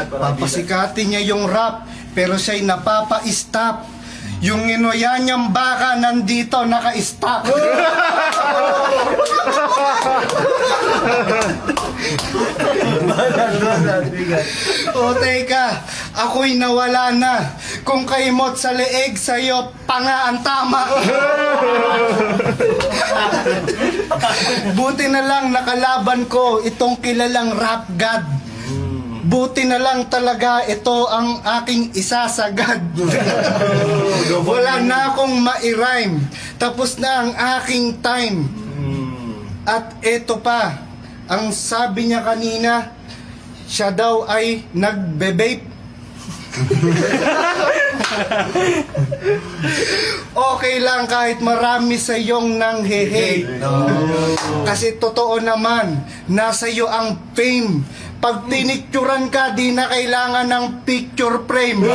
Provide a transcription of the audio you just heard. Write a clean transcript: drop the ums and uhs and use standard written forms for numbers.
Papasikatin niya yung rap, pero siya'y napapa-stop. Yung inuya niyang baka nandito, naka-stop. O teka, ako'y nawala na. Kung kaimot sa leeg, sa'yo pa nga ang tama. Buti na lang nakalaban ko itong kilalang rap god. Buti na lang talaga ito ang aking isasagad. Wala na akong ma-rhyme. Tapos na ang aking time. At ito pa, ang sabi niya kanina, siya daw ay nagbe-vape. Okay lang kahit marami sa iyong nang-hate. Kasi totoo naman, nasa iyo ang fame. Pag pinicturan ka, di na kailangan ng picture frame.